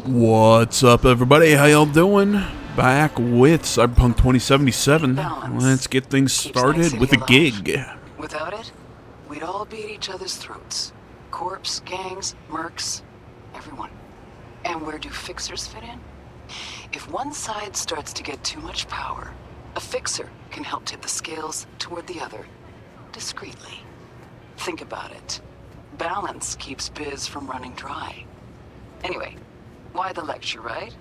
What's up, everybody? How y'all doing? Back with Cyberpunk 2077. Let's get things started with a gig. Without it, we'd all be at each other's throats. Corps, gangs, mercs, everyone. And where do fixers fit in? If one side starts to get too much power, a fixer can help tip the scales toward the other, discreetly. Think about it. Balance keeps biz from running dry. Anyway, why the lecture, right?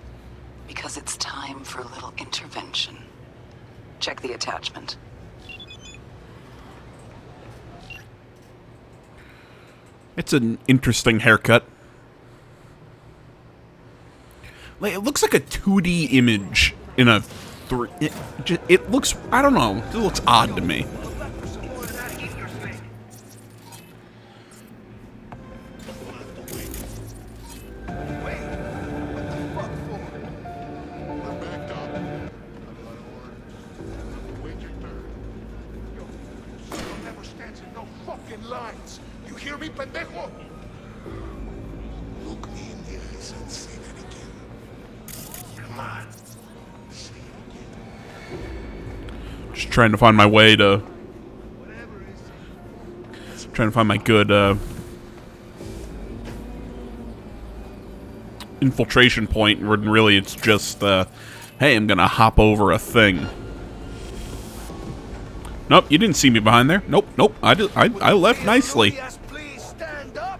Because it's time for a little intervention. Check the attachment. It's an interesting haircut. Like, it looks like a 2D image in a 3... It looks... I don't know. It looks odd to me. Lines. You hear me, pendejo? Look me in the eyes and say that again. Come on. Say it again. Just trying to find my way to... Trying to find my good, infiltration point, when really it's just, hey, I'm gonna hop over a thing. Nope, you didn't see me behind there. Nope, nope. I left nicely. Please stand up.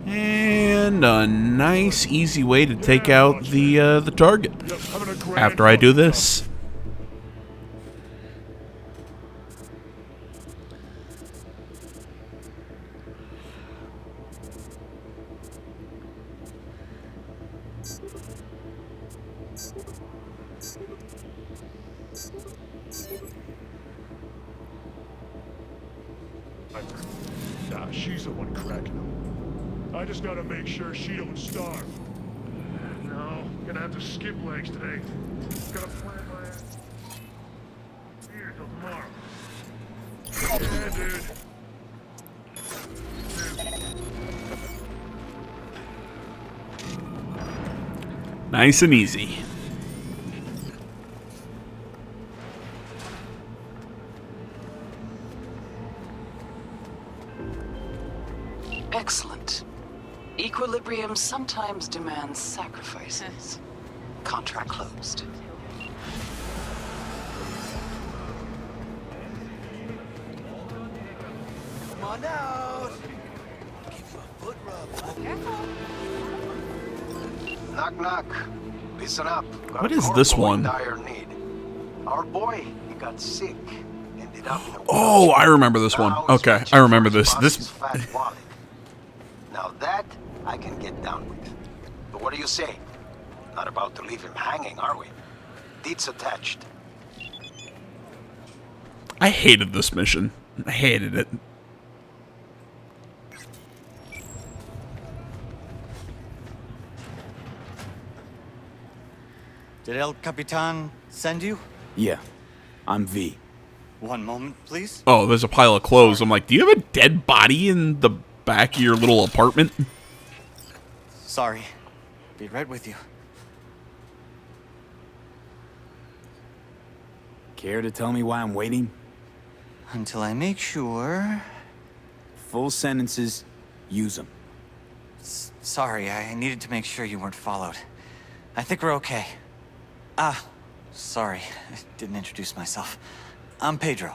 And a nice, easy way to take out the target. After I do this. Nah, she's the one cracking them. I just gotta make sure she don't starve. No, gonna have to skip legs today. Gotta plan my ass here till tomorrow. Yeah, dude. Nice and easy. Excellent. Equilibrium sometimes demands sacrifices. Contract closed. Come on out. Give you a foot rub. Knock, knock. Listen up. Got What a is corporal this in one? dire need. Our boy, he got sick. Ended up in a Oh, I remember this one. Now he's Okay, reaching I remember for his this. boss's fat wallet. Now that I can get down with. But what do you say? Not about to leave him hanging, are we? Deeds attached. I hated this mission. I hated it. Did El Capitan send you? Yeah, I'm V. One moment, please. Oh, there's a pile of clothes. I'm like, do you have a dead body in the back of your little apartment? Sorry. Be right with you. Care to tell me why I'm waiting? Until I make sure... Full sentences, use them. Sorry, I needed to make sure you weren't followed. I think we're okay. Ah, sorry. I didn't introduce myself. I'm Pedro.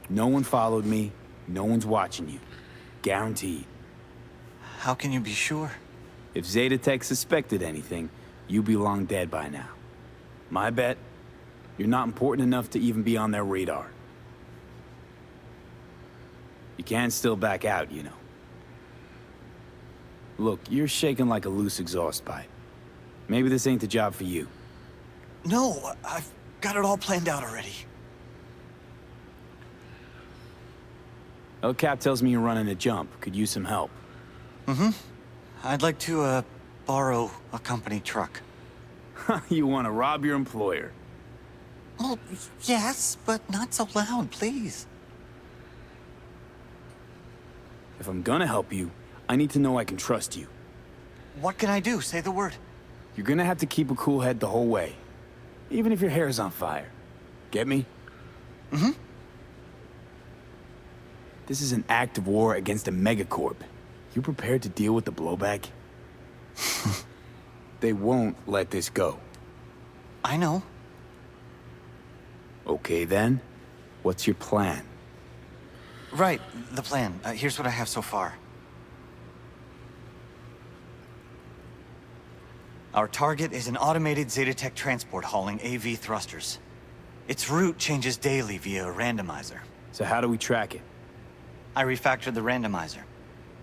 No one followed me. No one's watching you. Guaranteed. How can you be sure? If Zeta Tech suspected anything, you'd be long dead by now. My bet, you're not important enough to even be on their radar. You can still back out, you know. Look, you're shaking like a loose exhaust pipe. Maybe this ain't the job for you. No, I've got it all planned out already. El Cap tells me you're running a jump. Could use some help. I'd like to, borrow a company truck. You want to rob your employer. Well, yes, but not so loud, please. If I'm gonna help you, I need to know I can trust you. What can I do? Say the word. You're gonna have to keep a cool head the whole way. Even if your hair is on fire. Get me? This is an act of war against a megacorp. You prepared to deal with the blowback? They won't let this go. I know. Okay then, what's your plan? Right, the plan. Here's what I have so far. Our target is an automated Zetatech transport hauling AV thrusters. Its route changes daily via a randomizer. So how do we track it? I refactored the randomizer.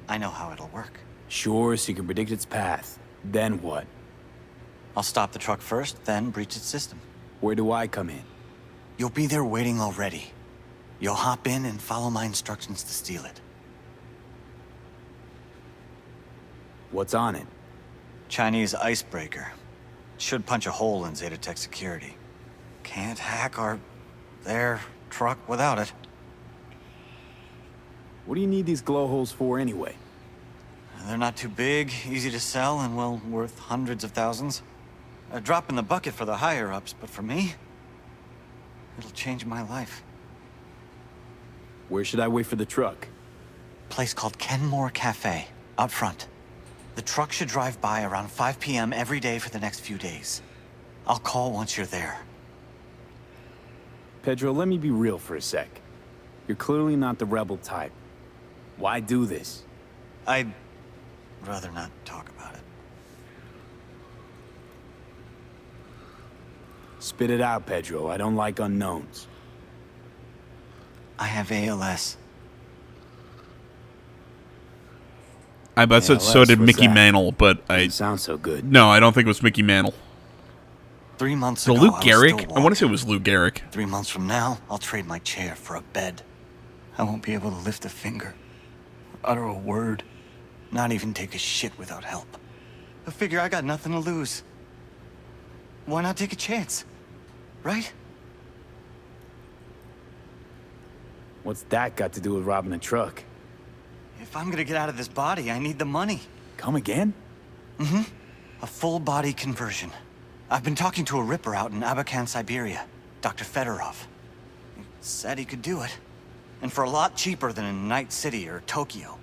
I know how it'll work. Sure, so you can predict its path. Then what? I'll stop the truck first, then breach its system. Where do I come in? You'll be there waiting already. You'll hop in and follow my instructions to steal it. What's on it? Chinese icebreaker. Should punch a hole in Zetatech security. Can't hack their truck without it. What do you need these glow holes for anyway? They're not too big, easy to sell, and well, worth hundreds of thousands. A drop in the bucket for the higher-ups, but for me, it'll change my life. Where should I wait for the truck? Place called Kenmore Cafe, up front. The truck should drive by around 5 p.m. every day for the next few days. I'll call once you're there. Pedro, let me be real for a sec. You're clearly not the rebel type. Why do this? I'd rather not talk about it. Spit it out, Pedro. I don't like unknowns. I have ALS. I bet so ALS, did what's Mickey that? Mantle, but Doesn't sound so good. no, I don't think it was Mickey Mantle. 3 months So ago, Lou I was Gehrig? still I want to say it walking. was Lou Gehrig. 3 months from now, I'll trade my chair for a bed. I won't be able to lift a finger, utter a word, not even take a shit without help. I figure I got nothing to lose. Why not take a chance? Right? What's that got to do with robbing a truck? If I'm gonna get out of this body, I need the money. Come again? A full body conversion. I've been talking to a ripper out in Abakan, Siberia, Dr. Fedorov. He said he could do it. And for a lot cheaper than in Night City or Tokyo.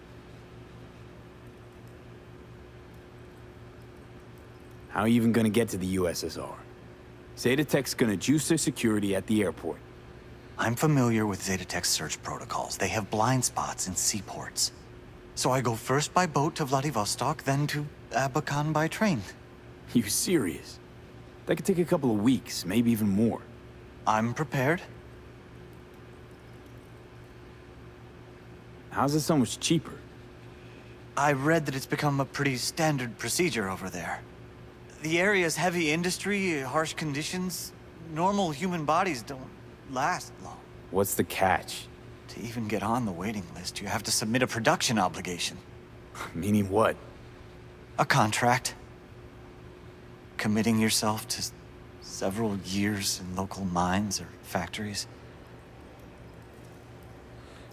How are you even gonna get to the USSR? Zetatech's gonna juice their security at the airport. I'm familiar with Zetatech's search protocols. They have blind spots in seaports. So I go first by boat to Vladivostok, then to Abakan by train. You serious? That could take a couple of weeks, maybe even more. I'm prepared. How's it so much cheaper? I read that it's become a pretty standard procedure over there. The area's heavy industry, harsh conditions. Normal human bodies don't last long. What's the catch? To even get on the waiting list, you have to submit a production obligation. Meaning what? A contract. Committing yourself to several years in local mines or factories.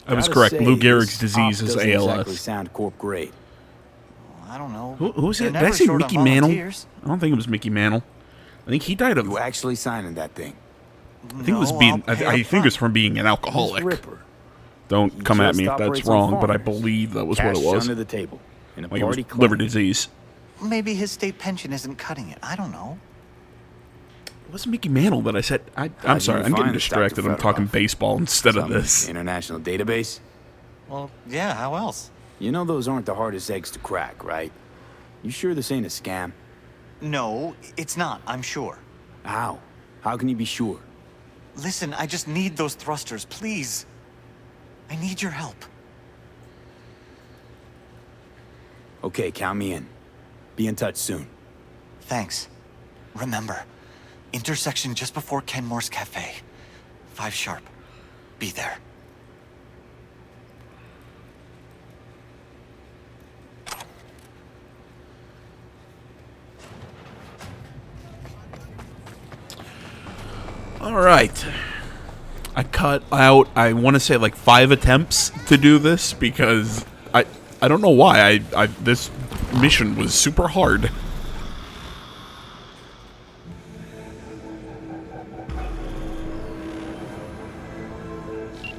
I was Gotta correct. say, Lou Gehrig's this disease op is doesn't ALS. Exactly sound corp grade. I don't know. Who's They're it? Did I never say short on Mickey Mantle? volunteers. I don't think it was Mickey Mantle. I think he died of. You actually signing that thing? I think it was No, being. I'll pay I up think it was front. from being an Who's alcoholic. Ripper? Don't He come at just me if that's operates on wrong, but I farmers. believe that was Cash what it was. under the table. In a Like it was party liver club. disease. Maybe his state pension isn't cutting it. I don't know. wasn't Mickey Mantle that I said. I'm How'd sorry. you I'm getting find us, Dr. distracted. I'm talking Fedorov? baseball instead of Some this. international database? Well, yeah, how else? You know those aren't the hardest eggs to crack, right? You sure this ain't a scam? No, it's not, I'm sure. How? How can you be sure? Listen, I just need those thrusters, please. I need your help. Okay, count me in. Be in touch soon. Thanks. Remember, intersection just before Kenmore's Cafe. 5 sharp. Be there. All right. I cut out, I want to say like 5 attempts to do this because I don't know why. This mission was super hard.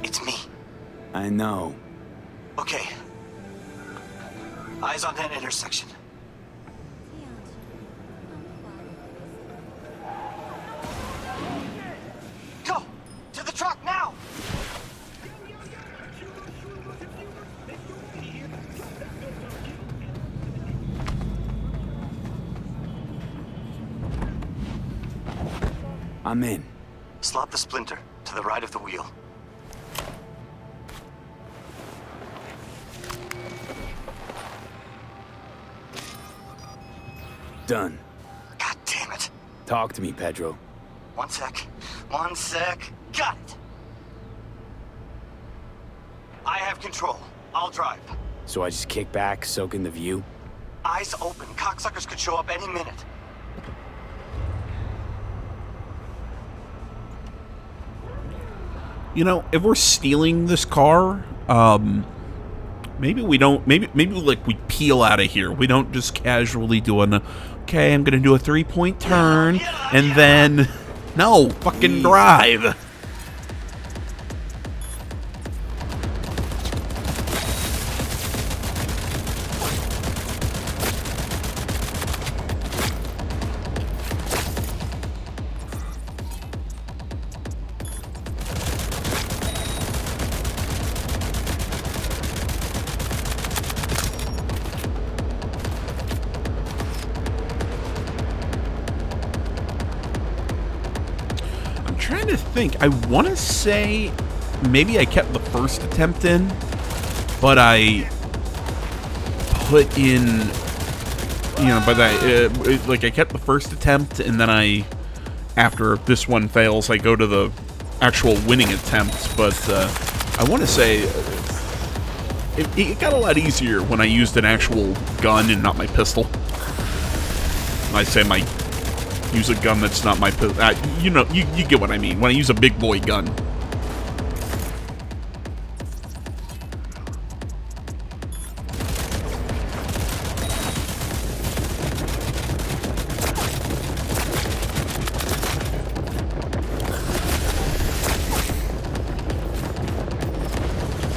It's me. I know. Okay. Eyes on that intersection. Go! To the truck now! I'm in. Slot the splinter to the right of the wheel. Done. God damn it. Talk to me, Pedro. One sec. One sec. Got it. I have control. I'll drive. So I just kick back, soak in the view? Eyes open. Cocksuckers could show up any minute. You know, if we're stealing this car, maybe we don't. Maybe like we peel out of here. We don't just casually do an. Okay, I'm gonna do a 3-point turn, and then no fucking drive. Trying to think. I want to say maybe I kept the first attempt in, but I put in, you know, but like I kept the first attempt, and then after this one fails, I go to the actual winning attempt. But I want to say it got a lot easier when I used an actual gun and not my pistol. I say use a gun that's not my pistol. You know, you get what I mean. When I use a big boy gun.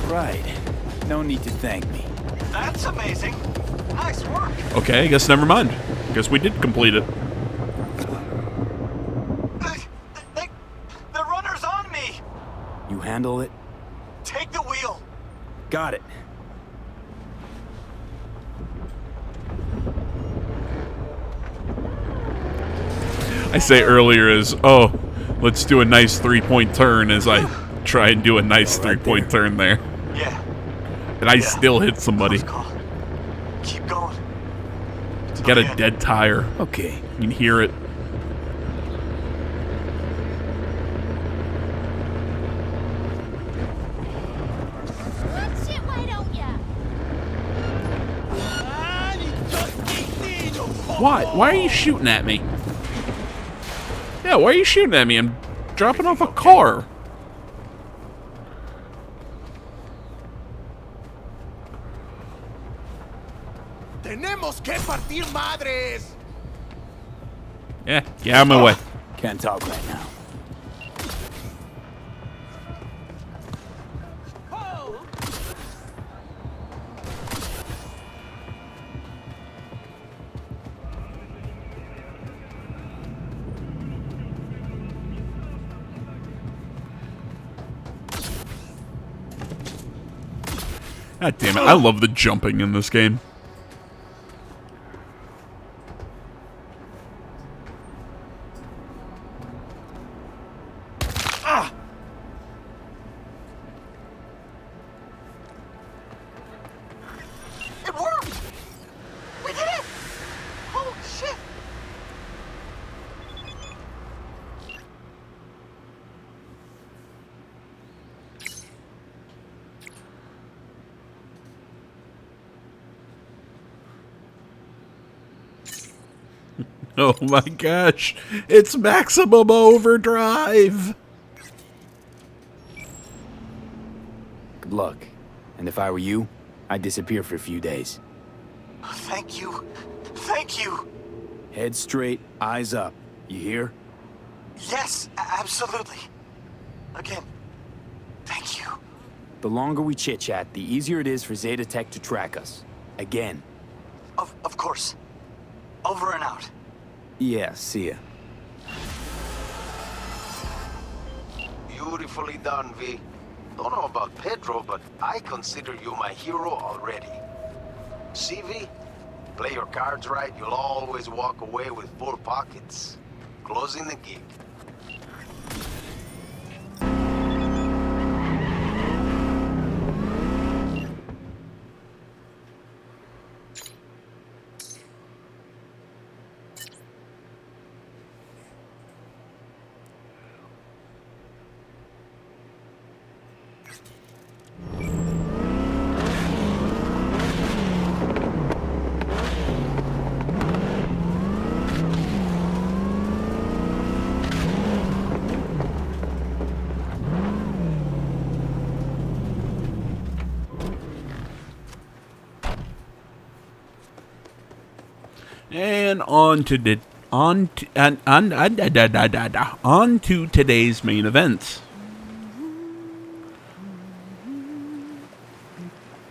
Right. No need to thank me. That's amazing. Nice work. Okay, I guess never mind. I guess we did complete it. The runner's on me. You handle it? Take the wheel. Got it. I say earlier is, oh, let's do a nice 3-point turn as I try and do a nice 3-point turn there. Yeah. And I still hit somebody. Close call. Keep going. Got a dead tire. Okay. You can hear it. Shit, why don't ya? Why? Why are you shooting at me? Yeah, why are you shooting at me? I'm dropping off a car. Tenemos que partir madres. Yeah, get out of my way. Can't talk right now. God damn it. I love the jumping in this game. It worked! We did it! Holy shit! Oh my gosh. It's maximum overdrive. Good luck. And if I were you, I'd disappear for a few days. Thank you. Thank you. Head straight, eyes up. You hear? Yes, absolutely. Again, thank you. The longer we chit-chat, the easier it is for Zeta Tech to track us. Again. Of course. Over and out. Yeah, see ya. Beautifully done, V. Don't know about Pedro, but I consider you my hero already. See, V? Play your cards right, you'll always walk away with full pockets. Closing the gig. And on to today's main event.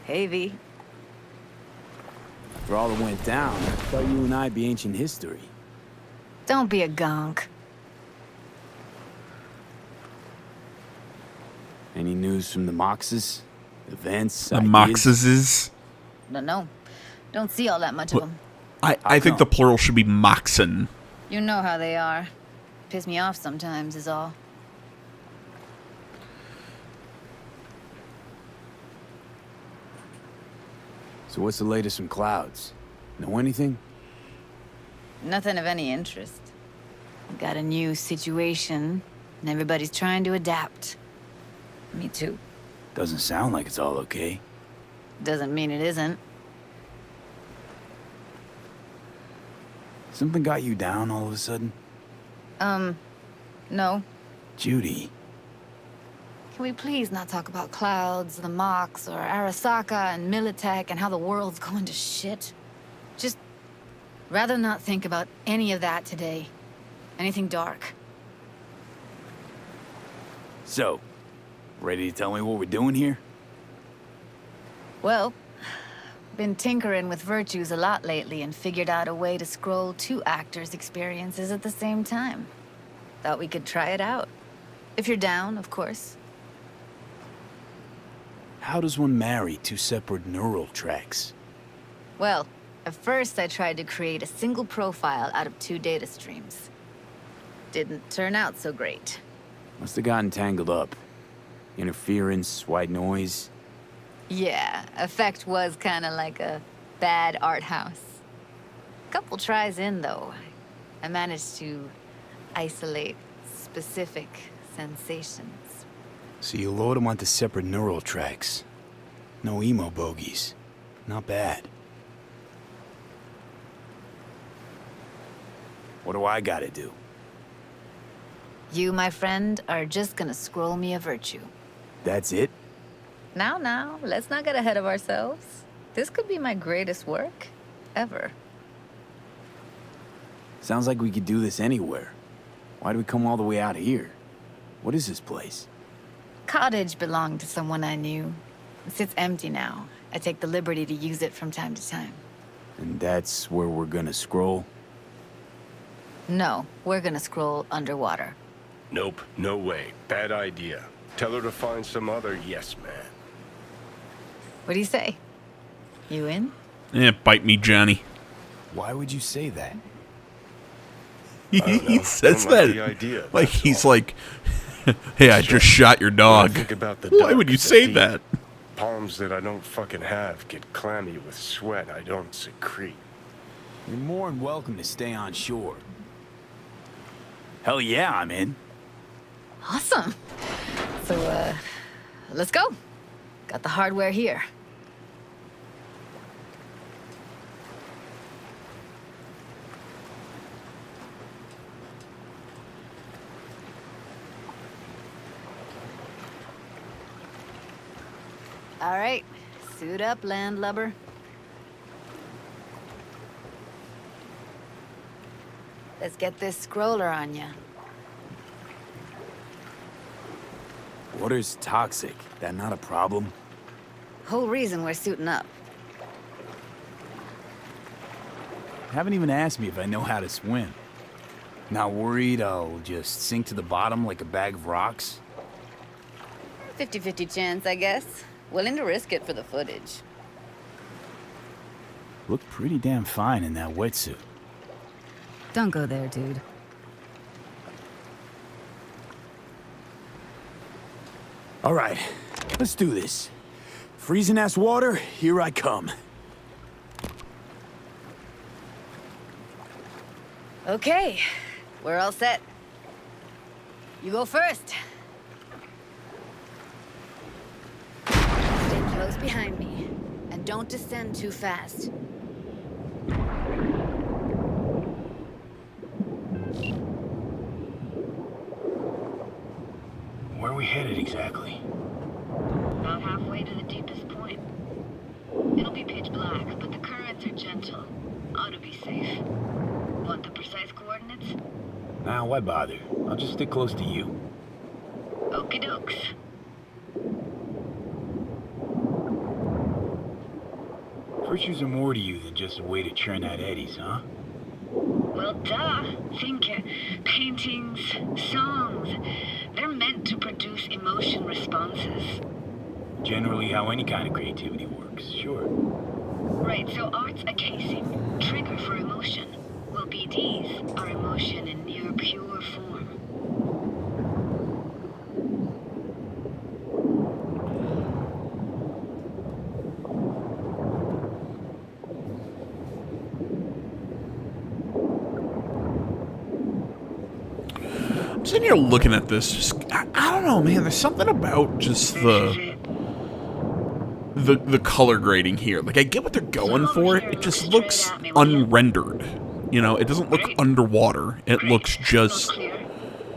Hey, V. For all that went down, I thought you and I'd be ancient history. Don't be a gunk. Any news from the Moxes? Events? The ideas? Moxes. No. Don't see all that much of them. I think the plural should be Moxen. You know how they are. Piss me off sometimes is all. So what's the latest from Clouds? Know anything? Nothing of any interest. Got a new situation, and everybody's trying to adapt. Me too. Doesn't sound like it's all okay. Doesn't mean it isn't. Something got you down all of a sudden? No. Judy. Can we please not talk about Clouds, the Mox, or Arasaka and Militech and how the world's going to shit? Just rather not think about any of that today. Anything dark. So, ready to tell me what we're doing here? Well, been tinkering with virtues a lot lately and figured out a way to scroll 2 actors' experiences at the same time. Thought we could try it out. If you're down, of course. How does one marry 2 separate neural tracks? Well, at first I tried to create a single profile out of 2 data streams. Didn't turn out so great. Must have gotten tangled up. Interference, white noise. Yeah, effect was kinda like a bad art house. Couple tries in, though, I managed to isolate specific sensations. So you load them onto separate neural tracks. No emo bogies. Not bad. What do I gotta do? You, my friend, are just gonna scroll me a virtue. That's it? Now, let's not get ahead of ourselves. This could be my greatest work ever. Sounds like we could do this anywhere. Why do we come all the way out here? What is this place? Cottage belonged to someone I knew. It sits empty now. I take the liberty to use it from time to time. And that's where we're gonna scroll? No, we're gonna scroll underwater. Nope, no way. Bad idea. Tell her to find some other yes man. What do you say? You in? Bite me, Johnny. Why would you say that? He says Don't like that the idea, like that's he's all. like, hey, I just shot your When I dog. think about the Why would you ducks say deep, that? Palms that I don't fucking have get clammy with sweat I don't secrete. You're more than welcome to stay on shore. Hell yeah, I'm in. Awesome. So, let's go. Got the hardware here. All right, suit up, landlubber. Let's get this scroller on ya. Water's toxic. That not a problem? Whole reason we're suiting up. Haven't even asked me if I know how to swim. Not worried I'll just sink to the bottom like a bag of rocks? 50-50 chance, I guess. Willing to risk it for the footage. Looked pretty damn fine in that wetsuit. Don't go there, dude. All right, let's do this. Freezing ass water, here I come. Okay, we're all set. You go first. Stay close behind me, and don't descend too fast. Where are we headed exactly? About halfway to the deepest point. It'll be pitch black, but the currents are gentle. Ought to be safe. Want the precise coordinates? Nah, why bother? I'll just stick close to you. Okie dokes. Virtues are more to you than just a way to churn out eddies, huh? Well, duh. Think paintings, songs. They're meant to produce emotion responses. Generally how any kind of creativity works, sure. Right, so art's a casing, trigger for emotion. Well, BDs are emotion in near pure form. I'm sitting here looking at this. Just, I don't know, man. There's something about just the color grading here. Like, I get what they're going for. It just looks unrendered. You know, it doesn't look underwater. It looks just...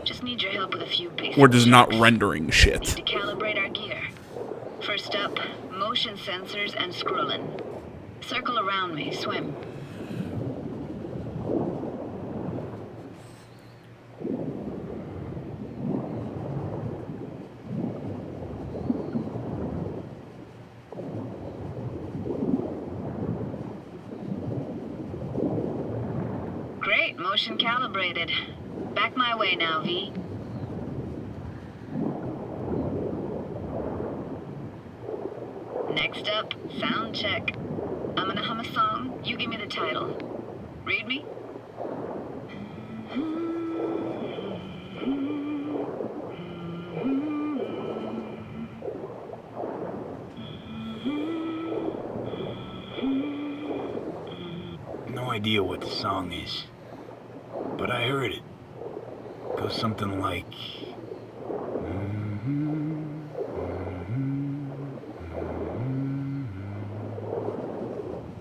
Just need your help with a few basic We're just not checks. rendering Need shit. to calibrate our gear. First up, motion sensors and scrolling. Circle around me, swim. Great, motion calibrated. Back my way now, V. Next up, sound check. I'm gonna hum a song, you give me the title. Read me? No idea what the song is, but I heard it. Goes something like...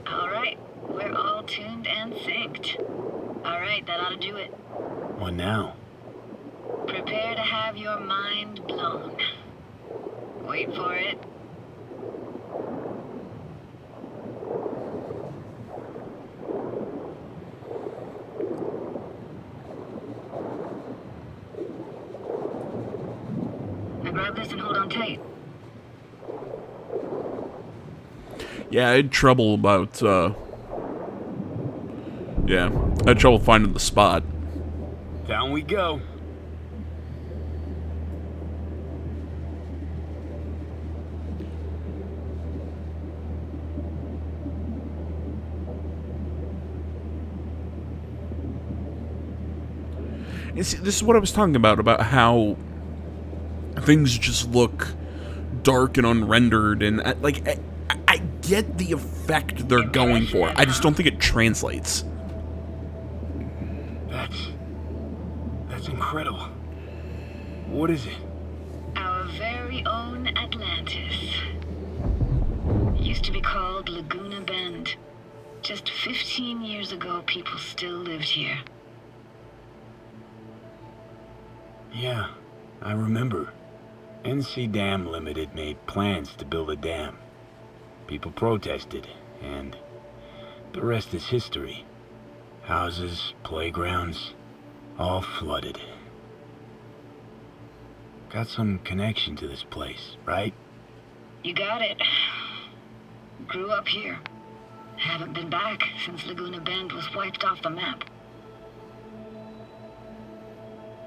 Alright, we're all tuned and synced. Alright, that ought to do it. What now? Prepare to have your mind blown. Wait for it. Now grab this and hold on tight. Yeah, I had trouble about, yeah, I had trouble finding the spot. Down we go. This is what I was talking about how things just look dark and unrendered, and I get the effect they're going for. I just don't think it translates. That's incredible. What is it? Our very own Atlantis. Used to be called Laguna Bend. Just 15 years ago, people still lived here. Yeah, I remember. NC Dam Limited made plans to build a dam. People protested, and the rest is history. Houses, playgrounds, all flooded. Got some connection to this place, right? You got it. Grew up here. Haven't been back since Laguna Bend was wiped off the map.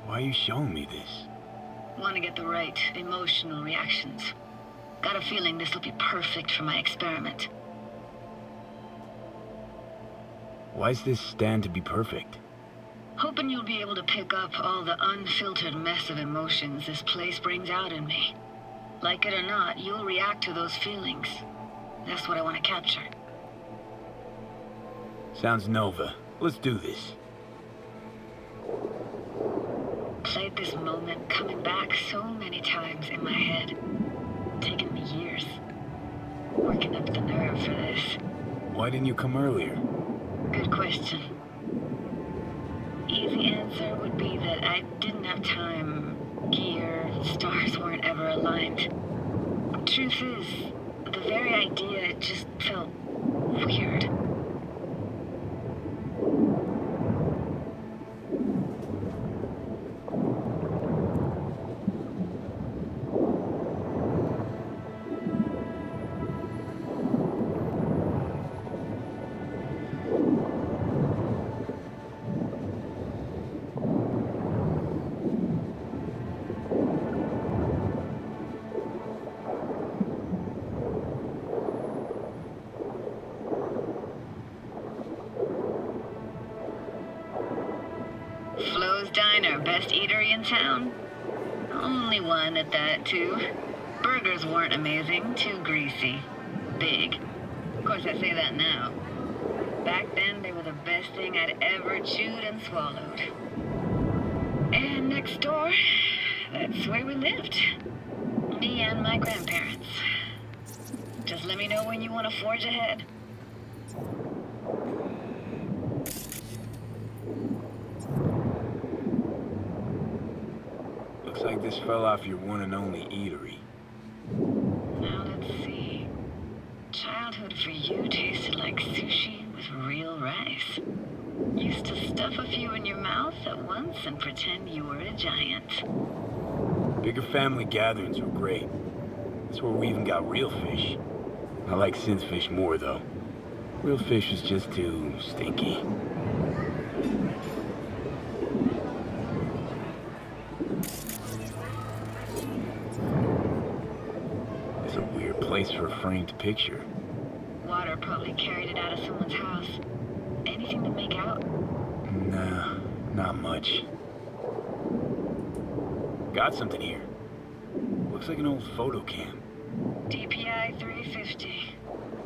Why are you showing me this? Want to get the right emotional reactions. Got a feeling this will be perfect for my experiment. Why's this stand to be perfect? Hoping you'll be able to pick up all the unfiltered mess of emotions this place brings out in me. Like it or not, you'll react to those feelings. That's what I want to capture. Sounds Nova. Let's do this. Played this moment coming back so many times in my head. Taken me years. Working up the nerve for this. Why didn't you come earlier? Good question. Easy answer would be that I didn't have time. Gear, stars weren't ever aligned. Truth is, the very idea just felt weird. Flo's Diner, best eatery in town? Only one at that, too. Burgers weren't amazing, too greasy. Big. Of course, I say that now. Back then, they were the best thing I'd ever chewed and swallowed. And next door, that's where we lived. Me and my grandparents. Just let me know when you want to forge ahead. Looks like this fell off your one and only eatery. Now let's see. Childhood for you tasted like sushi with real rice. Used to stuff a few in your mouth at once and pretend you were a giant. Bigger family gatherings were great. That's where we even got real fish. I like synth fish more, though. Real fish is just too stinky. It's a weird place for a framed picture. Water probably carried it out of someone's house. Anything to make out? Nah, not much. Got something here. Looks like an old photo cam. DPI 350.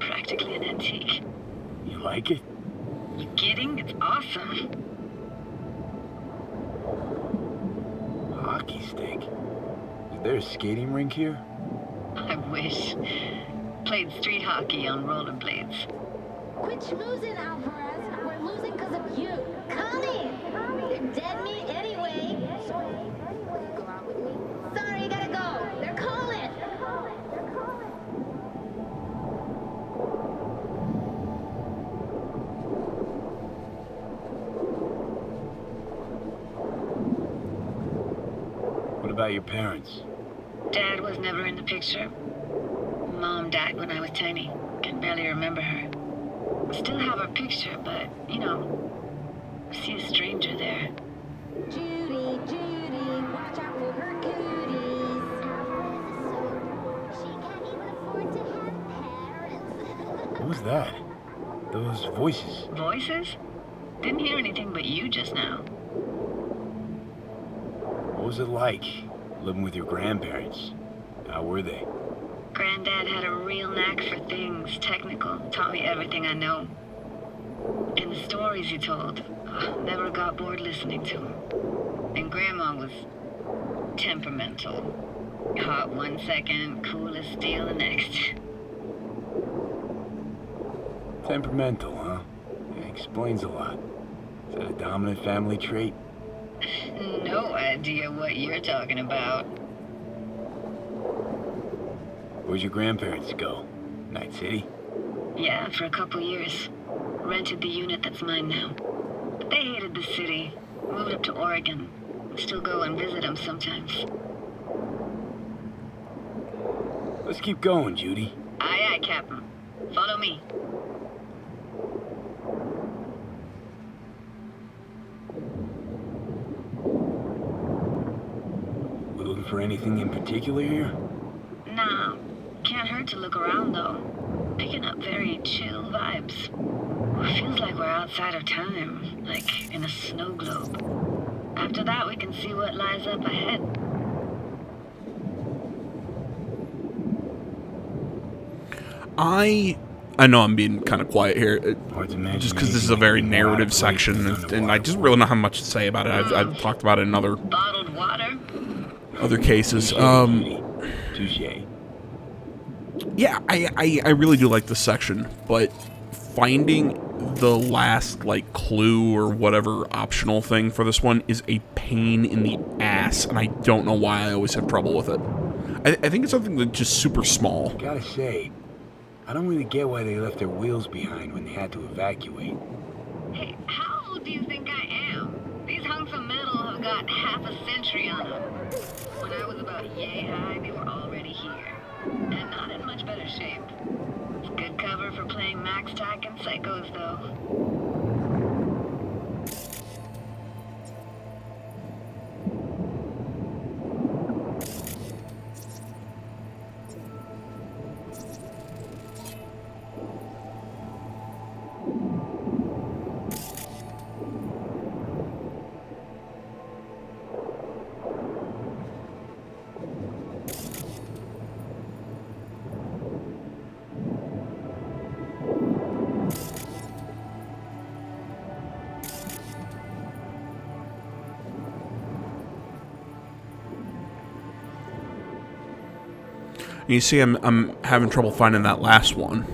Practically an antique. You like it? You kidding? It's awesome. Hockey stick. Is there a skating rink here? I wish. Played street hockey on rollerblades. Quit schmoozing, Alvarez. We're losing because of you. Come in. You're dead meat anyway. Go out with me. Sorry, you gotta go. They're calling. What about your parents? Dad was never in the picture. Mom died when I was tiny. Can barely remember her. Still have her picture, but, you know, see a stranger there. Judy, watch out for her cooties. She can't even afford to have parents. What was that? Those voices. Voices? Didn't hear anything but you just now. was it like, living with your grandparents? How were they? Granddad had a real knack for things technical, taught me everything I know. And the stories he told, never got bored listening to them. And Grandma was temperamental. Hot one second, cool as steel the next. Temperamental, huh? Yeah, explains a lot. Is that a dominant family trait? No idea what you're talking about. Where'd your grandparents go? Night City? Yeah, for a couple years. Rented the unit that's mine now. But they hated the city. Moved up to Oregon. Still go and visit them sometimes. Let's keep going, Judy. Aye, aye, Captain. Follow me. We looking for anything in particular here? Nah. Can't hurt to look around, though. Picking up very chill vibes. Feels like we're outside of time, like in a snow globe. After that, we can see what lies up ahead. I know I'm being kind of quiet here, just because this is a very narrative section, and I just really don't have much to say about it. I've talked about it in Bottled water? other cases. Touche. Yeah, I really do like this section, but finding the last, like, clue or whatever optional thing for this one is a pain in the ass, and I don't know why I always have trouble with it. I think it's something that's just super small. Gotta say, I don't really get why they left their wheels behind when they had to evacuate. Hey, how old do you think I am? These hunks of metal have got half a century on them. When I was about yay high, they were already here. And not in much better shape. It's good cover for playing Max Tack and Psychos, though. You see, I'm having trouble finding that last one.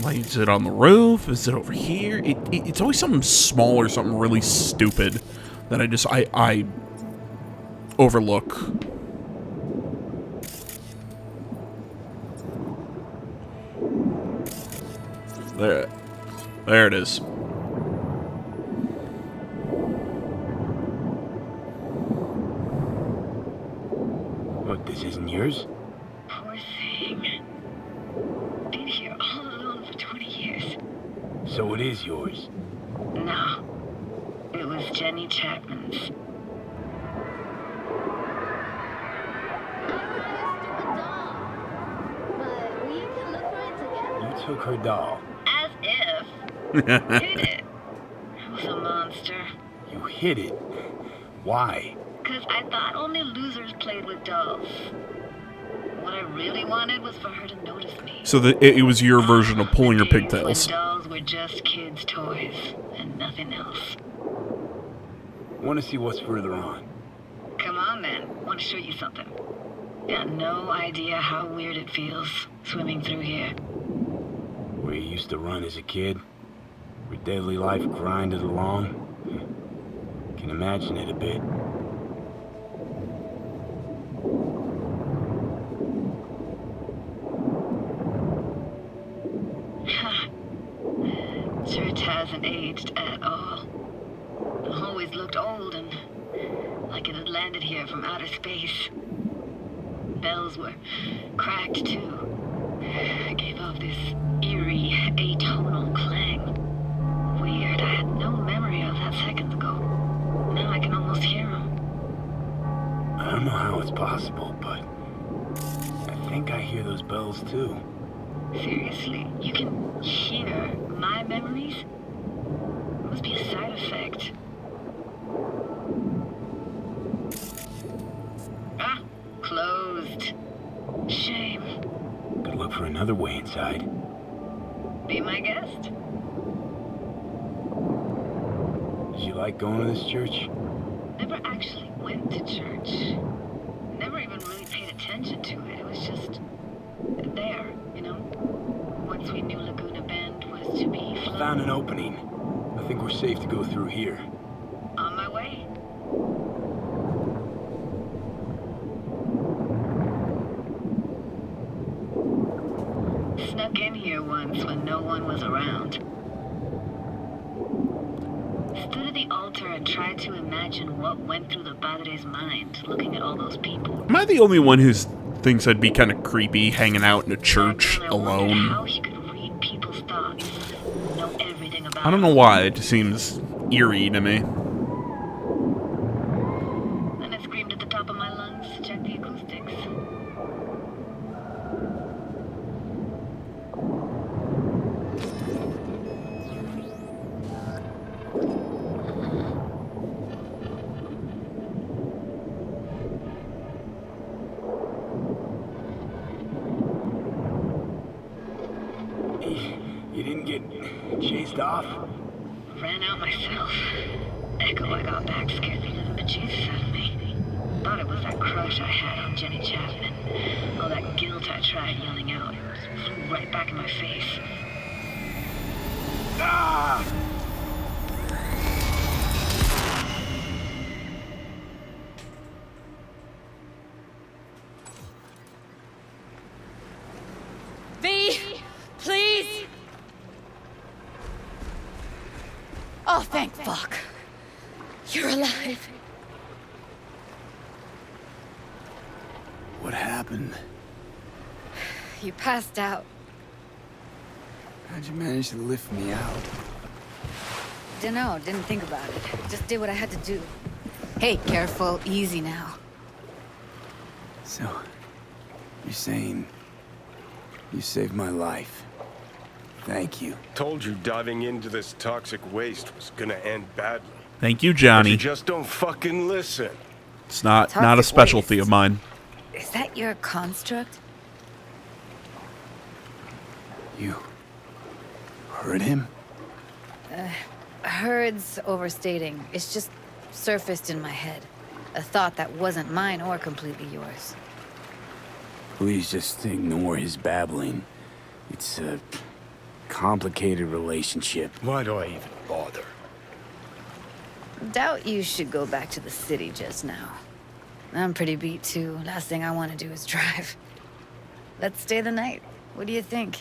Like, is it on the roof? Is it over here? It's always something small or something really stupid that I overlook. There it is. What, this isn't yours? Poor thing. Been here all alone for 20 years. So it is yours. No. It was Jenny Chapman's. You took her doll. As if. Hid it. I was a monster. You hid it. Why? Because I thought only losers played with dolls. What I really wanted was for her to notice me. So it was your version of pulling your pigtails. When dolls were just kids' toys and nothing else. Want to see what's further on? Come on, then. Want to show you something. Got no idea how weird it feels swimming through here. Where you used to run as a kid? Where daily life grinded along? Can imagine it a bit. Church hasn't aged at all. Always looked old and like it had landed here from outer space. Bells were cracked too. Gave off this eerie, atonal clang. Weird, I had no memory of that seconds ago. Now I can almost hear them. I don't know how it's possible, but I think I hear those bells too. Seriously, you can hear my memories? It must be a side effect. East. Shame. Could look for another way inside. Be my guest. Did you like going to this church? Never actually went to church. Never even really paid attention to it. It was just there, you know? Once we knew Laguna Bend was to be flooded. Found an opening. I think we're safe to go through here. On my way. Snuck in here once when no one was around. Stood at the altar and tried to imagine what went through the Padre's mind, looking at all those people. Am I the only one who thinks I'd be kind of creepy hanging out in a church I wondered alone? how he could read people's thoughts, know everything about I don't know why. It just seems eerie to me. And I screamed at the top of my lungs to check the acoustics. You didn't get chased off? Ran out myself. Echo I got back scared the living bejesus out of me. Thought it was that crush I had on Jenny Chapman. All that guilt I tried yelling out. Just flew right back in my face. Ah! V, please. Oh, thank fuck. You're alive. What happened? You passed out. How'd you manage to lift me out? Dunno, didn't think about it. Just did what I had to do. Hey, careful, easy now. So, you're saying you saved my life. Thank you. Told you diving into this toxic waste was gonna end badly. Thank you, But Johnny. you just don't fucking listen. It's not a Toxic specialty waste. of mine. Is that your construct? You heard him? Heard's overstating. It's just surfaced in my head. A thought that wasn't mine or completely yours. Please just ignore his babbling. It's a complicated relationship. Why do I even bother? Doubt you should go back to the city just now. I'm pretty beat too. Last thing I want to do is drive. Let's stay the night. What do you think?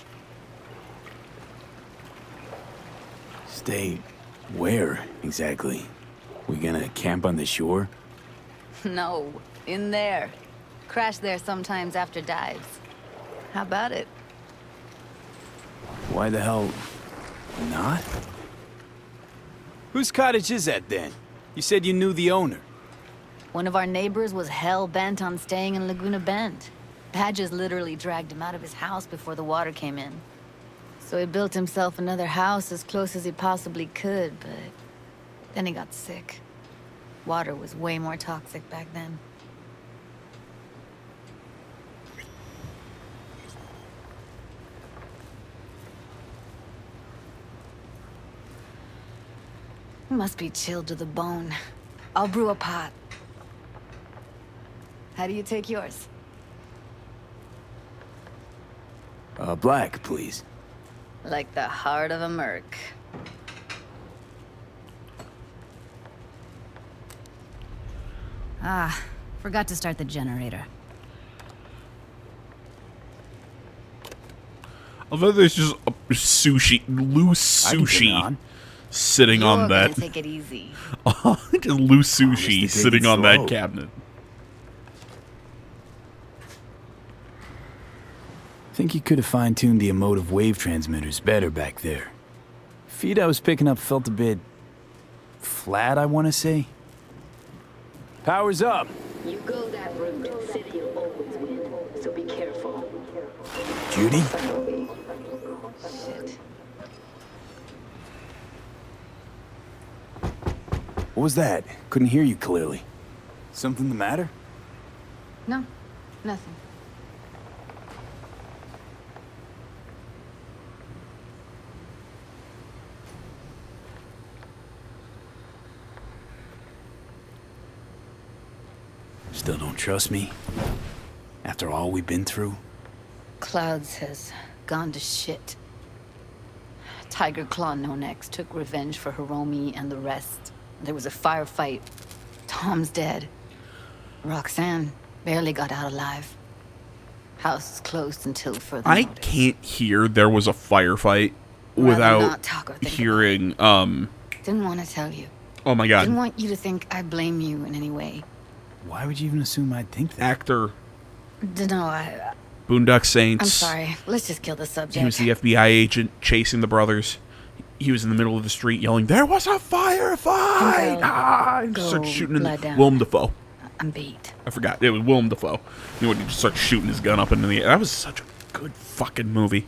Stay where, exactly? We gonna camp on the shore? No, in there. Crash there sometimes after dives. How about it? Why the hell not? Whose cottage is that then? You said you knew the owner. One of our neighbors was hell-bent on staying in Laguna Bend. Badges literally dragged him out of his house before the water came in. So he built himself another house as close as he possibly could, but then he got sick. Water was way more toxic back then. Must be chilled to the bone. I'll brew a pot. How do you take yours? Black, please. Like the heart of a merc. Ah, forgot to start the generator. Although there's just a sushi, loose I can turn it sushi on. sitting You're on that. gonna take it easy. Just loose Promise to sushi take sitting it on that slow. cabinet. Think you could have fine-tuned the emotive wave transmitters better back there. Feed I was picking up felt a bit flat, I want to say. Power's up. You go that route, city will always win, so be careful. Judy? Shit. What was that? Couldn't hear you clearly. Something the matter? No, Nothing. Still don't trust me? After all we've been through? Clouds has gone to shit. Tiger Claw No Next took revenge for Hiromi and the rest. There was a firefight. Tom's dead. Roxanne barely got out alive. House is closed until further I notice. can't hear there was a firefight without not talk or think hearing, Didn't want to tell you. oh my god. Didn't want you to think I blame you in any way. Why would you even assume I'd think that? Actor, Dunno, Boondock Saints. I'm sorry. Let's just kill the subject. He was the FBI agent chasing the brothers. He was in the middle of the street yelling, "There was a firefight!" And Go started shooting in lie down. Willem Dafoe. I'm beat. I forgot. It was Willem Dafoe. You know, when he just starts shooting his gun up into the air. That was such a good fucking movie.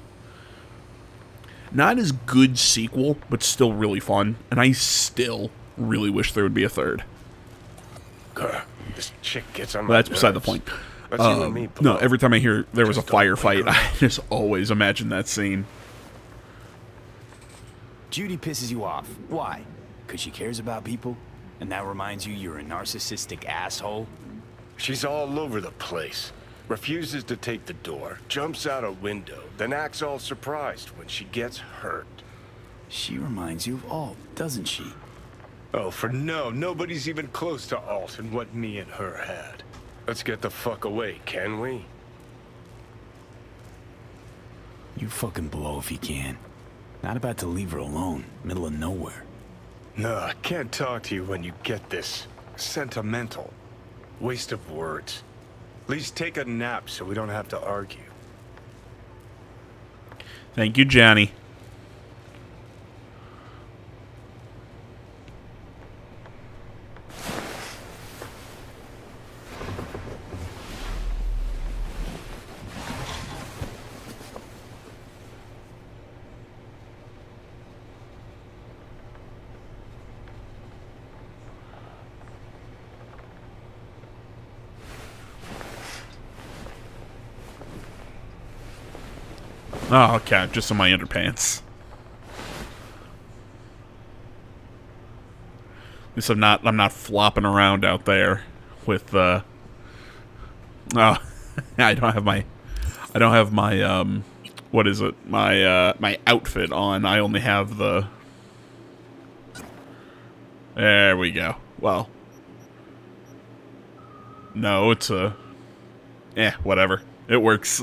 Not as good sequel, but still really fun. And I still really wish there would be a third. Grr, this chick gets on my But that's beside the nerves. point. That's you and me, No, below. every time I hear there was a Just don't wake firefight, her up. I just always imagine that scene. Judy pisses you off. Why? Because she cares about people? And that reminds you you're a narcissistic asshole? She's all over the place. Refuses to take the door, jumps out a window, then acts all surprised when she gets hurt. She reminds you of Alt, doesn't she? Oh, for no, nobody's even close to Alt and what me and her had. Let's get the fuck away, can we? You fucking blow if you can. Not about to leave her alone, middle of nowhere. No, I can't talk to you when you get this sentimental. Waste of words. At least take a nap so we don't have to argue. Thank you, Johnny. Oh, okay, just in my underpants. At least I'm not flopping around out there with oh, I don't have my what is it? My outfit on. I only have the There we go. Well, no, it's whatever. It works.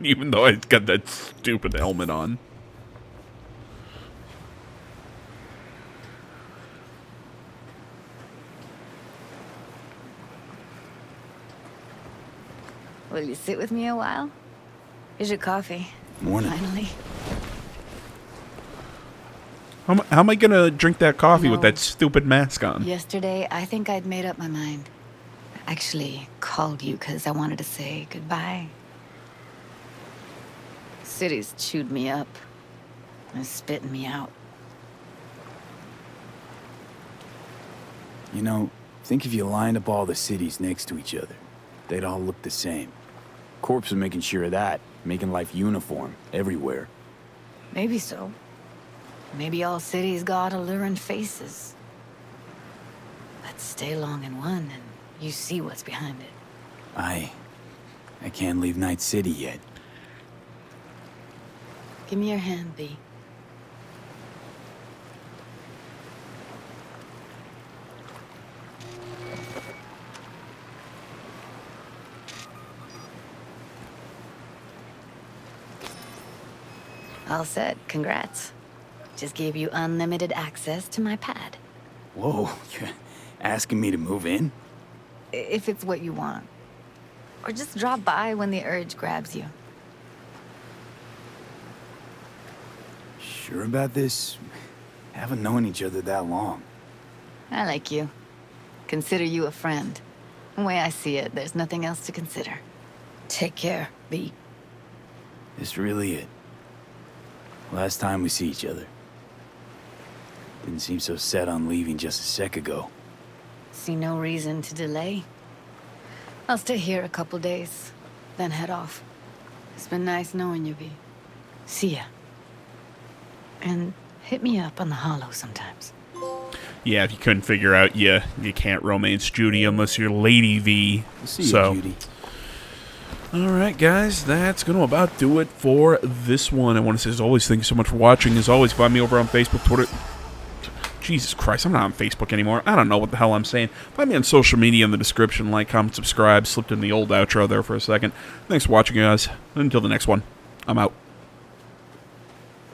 Even though I got that stupid helmet on. Will you sit with me a while? Here's your coffee. Morning. Finally. How am I gonna drink that coffee with No. that stupid mask on? Yesterday, I think I'd made up my mind. I actually called you because I wanted to say goodbye. City's chewed me up. And spitting me out. You know, think if you lined up all the cities next to each other, they'd all look the same. Corps are making sure of that, making life uniform everywhere. Maybe so. Maybe all cities got alluring faces. But stay long in one and you see what's behind it. I can't leave Night City yet. Give me your hand, B. All set. Congrats. Just gave you unlimited access to my pad. Whoa, you're asking me to move in? If it's what you want. Or just drop by when the urge grabs you. Sure about this? Haven't known each other that long. I like you. Consider you a friend. The way I see it, there's nothing else to consider. Take care, B. This really it. Last time we see each other. Didn't seem so set on leaving just a sec ago. See no reason to delay. I'll stay here a couple days, then head off. It's been nice knowing you, V. See ya. And hit me up on the holo sometimes. Yeah, if you couldn't figure out, you can't romance Judy unless you're Lady V. See you, Judy. Alright, guys, that's going to about do it for this one. I want to say, as always, thank you so much for watching. As always, find me over on Facebook, Twitter. Jesus Christ, I'm not on Facebook anymore. I don't know what the hell I'm saying. Find me on social media in the description. Like, comment, subscribe. Slipped in the old outro there for a second. Thanks for watching, guys. Until the next one, I'm out.